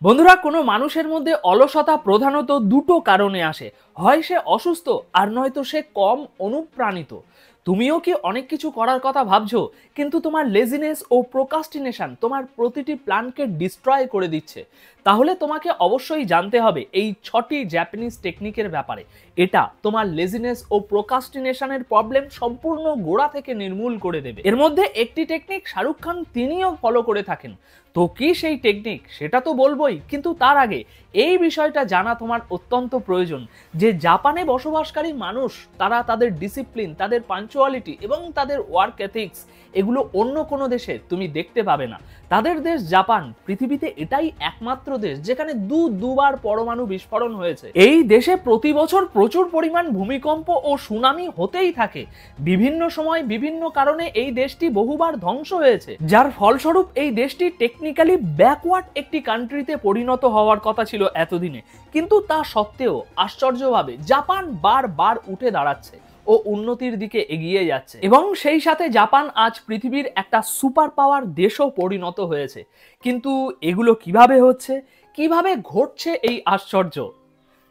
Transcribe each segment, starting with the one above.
বন্ধুরা, কোনো মানুষের মধ্যে অলসতা প্রধানত দুটো কারণে আসে। হয় সে অসুস্থ, আর নয়তো সে কম অনুপ্রাণিত। তুমিও কি অনেক কিছু করার কথা ভাবছো, কিন্তু তোমার লেজিনেস ও প্রোকাস্টিনেশন তোমার প্রতিটি প্ল্যানকে ডিস্ট্রয় করে দিচ্ছে? তাহলে তোমাকে অবশ্যই জানতে হবে এই 6টি জাপানিজ টেকনিকের ব্যাপারে। এটা তোমার লেজিনেস ও প্রোকাস্টিনেশনের প্রবলেম সম্পূর্ণ গোড়া থেকে নির্মূল করে দেবে। এর মধ্যে একটি টেকনিক শাহরুখ খান তিনিও ফলো করে থাকেন। তো কি সেই টেকনিক সেটা তো বলবোই, কিন্তু তার আগে এই বিষয়টা জানা তোমার অত্যন্ত প্রয়োজন যে জাপানে বসবাসকারী মানুষ তারা তাদের ডিসিপ্লিন, তাদের পাঞ্চুয়ালিটি এবং তাদের ওয়ার্ক এথিক্স এগুলো অন্য কোনো দেশে তুমি দেখতে পাবে না। তাদের দেশ জাপান পৃথিবীতে এটাই একমাত্র দেশ যেখানে দুবার পরমাণু বিস্ফোরণ হয়েছে। এই দেশে প্রতি বছর প্রচুর পরিমাণ ভূমিকম্প ও সুনামি হতেই থাকে। বিভিন্ন সময় বিভিন্ন কারণে এই দেশটি বহুবার ধ্বংস হয়েছে, যার ফলস্বরূপ এই দেশটি টেকনিক্যালি ব্যাকওয়ার্ড একটি কান্ট্রিতে পরিণত হওয়ার কথা ছিল এতদিনে। কিন্তু তা সত্ত্বেও আশ্চর্যভাবে জাপান বারবার উঠে দাঁড়াচ্ছে ও উন্নতির দিকে এগিয়ে যাচ্ছে, এবং সেই সাথে জাপান আজ পৃথিবীর একটা সুপার পাওয়ার দেশও পরিণত হয়েছে। কিন্তু এগুলো কিভাবে হচ্ছে, কিভাবে ঘটছে এই আশ্চর্য?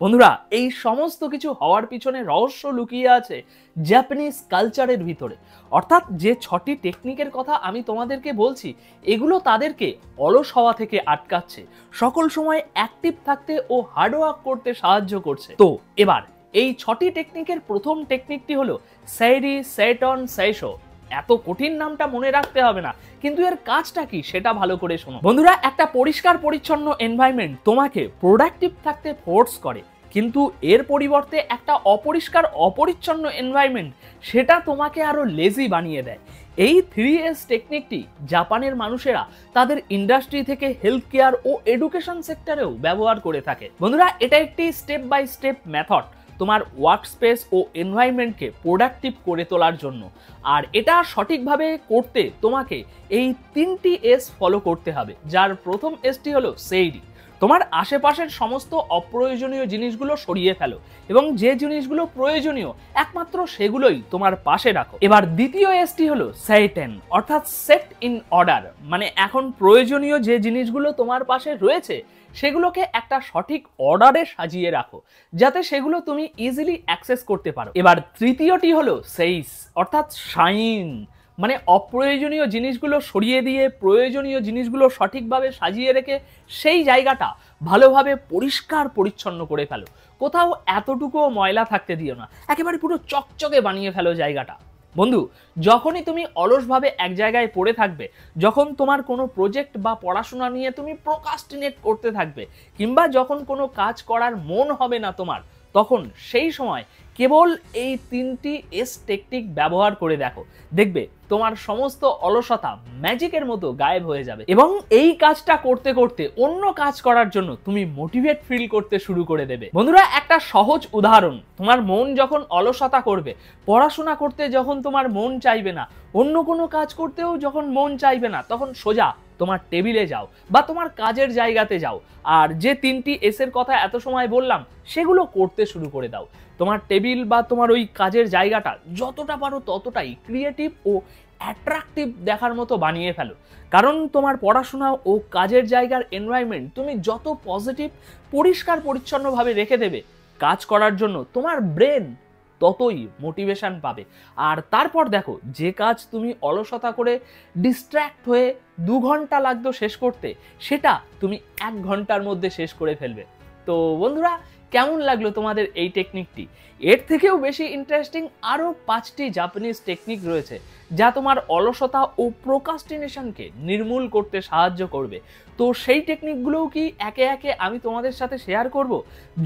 বন্ধুরা, এই সমস্ত কিছু হওয়ার পিছনে রহস্য লুকিয়ে আছে জাপানিজ কালচারের ভিতরে। অর্থাৎ যে 6টি টেকনিকের কথা আমি তোমাদেরকে বলছি, এগুলো তাদেরকে অলস হওয়া থেকে আটকাচ্ছে, সকল সময় অ্যাক্টিভ থাকতে ও হার্ডওয়ার্ক করতে সাহায্য করছে। তো এবার এই 6টি টেকনিকের প্রথম টেকনিকটি হলো সেইরি সেটন সেইশো। এত কঠিন নামটা মনে রাখতে হবে না, কিন্তু এর কাজটা কি সেটা ভালো করে শোনো। বন্ধুরা, একটা পরিষ্কার পরিচ্ছন্ন এনভায়রনমেন্ট তোমাকে প্রোডাক্টিভ থাকতে ফোর্স করে, কিন্তু এর পরিবর্তে একটা অপরিষ্কার অপরিচ্ছন্ন এনভায়রনমেন্ট সেটা তোমাকে আরো লেজি বানিয়ে দেয়। এই 3S টেকনিকটি জাপানের মানুষেরা তাদের ইন্ডাস্ট্রি থেকে হেলথ কেয়ার ও এডুকেশন সেক্টরেও ব্যবহার করে থাকে। বন্ধুরা, এটা একটি স্টেপ বাই স্টেপ মেথড তোমার ওয়ার্ক স্পেস ও এনভায়রনমেন্টকে প্রোডাক্টিভ করে তোলার জন্য। আর এটা সঠিকভাবে করতে তোমাকে এই 3টি এস ফলো করতে হবে, যার প্রথম এসটি হলো সেইরি। তোমার আশেপাশের সমস্ত অপ্রয়োজনীয় জিনিসগুলো সরিয়ে ফেলো এবং যে জিনিসগুলো প্রয়োজনীয় একমাত্র সেগুলোই তোমার পাশে রাখো। এবার দ্বিতীয় এসটি হলো সেইটেন, অর্থাৎ সেট ইন অর্ডার। মানে এখন প্রয়োজনীয় যে জিনিসগুলো তোমার পাশে রয়েছে সেগুলোকে একটা সঠিক অর্ডারে সাজিয়ে রাখো, যাতে সেগুলো তুমি ইজিলি অ্যাক্সেস করতে পারো। এবার তৃতীয়টি হলো সেইস, অর্থাৎ শাইন। মানে অপ্রয়োজনীয় জিনিসগুলো সরিয়ে দিয়ে প্রয়োজনীয় জিনিসগুলো সঠিকভাবে সাজিয়ে রেখে সেই জায়গাটা ভালোভাবে পরিষ্কার পরিচ্ছন্ন করে ফেলো। কোথাও এতটুকুও ময়লা থাকতে দিও না, একেবারে পুরো চকচকে বানিয়ে ফেলো জায়গাটা। বন্ধু, যখনই তুমি অলসভাবে এক জায়গায় পড়ে থাকবে, যখন তোমার কোনো প্রজেক্ট বা পড়াশোনা নিয়ে তুমি প্রোকাস্টিনেট করতে থাকবে, কিংবা যখন কোনো কাজ করার মন হবে না তোমার, তখন সেই সময় কেবল এই 3টি এস টেকনিক ব্যবহার করে দেখো, দেখবে তোমার সমস্ত অলসতা ম্যাজিকের মতো গায়েব হয়ে যাবে, এবং এই কাজটা করতে করতে অন্য কাজ করার জন্য তুমি মোটিভেট ফিল করতে শুরু করে দেবে। বন্ধুরা, একটা সহজ উদাহরণ, তোমার মন যখন অলসতা করবে, পড়াশোনা করতে যখন তোমার মন চাইবে না, অন্য কোনো কাজ করতেও যখন মন চাইবে না, তখন সোজা তোমার টেবিলে যাও বা তোমার কাজের জায়গাতে যাও, আর যে 3টি এস এর কথা এত সময় বললাম সেগুলো করতে শুরু করে দাও। তোমার টেবিল বা তোমার ওই কাজের জায়গাটা যতটা পারো ততটাই ক্রিয়েটিভ ও অ্যাট্রাকটিভ দেখার মতো বানিয়ে ফেলো, কারণ তোমার পড়াশোনা ও কাজের জায়গার এনভায়রনমেন্ট তুমি যত পজিটিভ পরিষ্কার পরিচ্ছন্নভাবে রেখে দেবে, কাজ করার জন্য তোমার ব্রেন ততই মোটিভেশন পাবে। আর তারপর দেখো, যে কাজ তুমি অলসতা করে ডিস্ট্র্যাক্ট হয়ে 2 ঘন্টা লাগতো শেষ করতে, সেটা তুমি 1 ঘন্টার মধ্যে শেষ করে ফেলবে। তো বন্ধুরা, কেমন লাগলো তোমাদের এই টেকনিকটি? এর থেকেও বেশি ইন্টারেস্টিং আরও 5টি জাপানিজ টেকনিক রয়েছে যা তোমার অলসতা ও প্রোকাস্টিনেশনকে নির্মূল করতে সাহায্য করবে। তো সেই টেকনিকগুলোও কি একে একে আমি তোমাদের সাথে শেয়ার করব।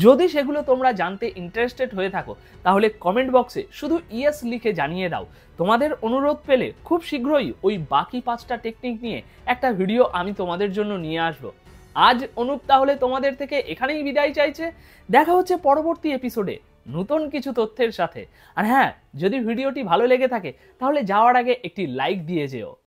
যদি সেগুলো তোমরা জানতে ইন্টারেস্টেড হয়ে থাকো, তাহলে কমেন্ট বক্সে শুধু ইয়েস লিখে জানিয়ে দাও। তোমাদের অনুরোধ পেলে খুব শীঘ্রই ওই বাকি 5টা টেকনিক নিয়ে একটা ভিডিও আমি তোমাদের জন্য নিয়ে আসবো। আজ অনুপ তাহলে তোমাদের থেকে এখানেই বিদায় চাইছে। দেখা হচ্ছে পরবর্তী এপিসোডে নতুন কিছু তথ্যের সাথে। আর হ্যাঁ, যদি ভিডিওটি ভালো লেগে থাকে তাহলে যাওয়ার আগে একটি লাইক দিয়ে যেও।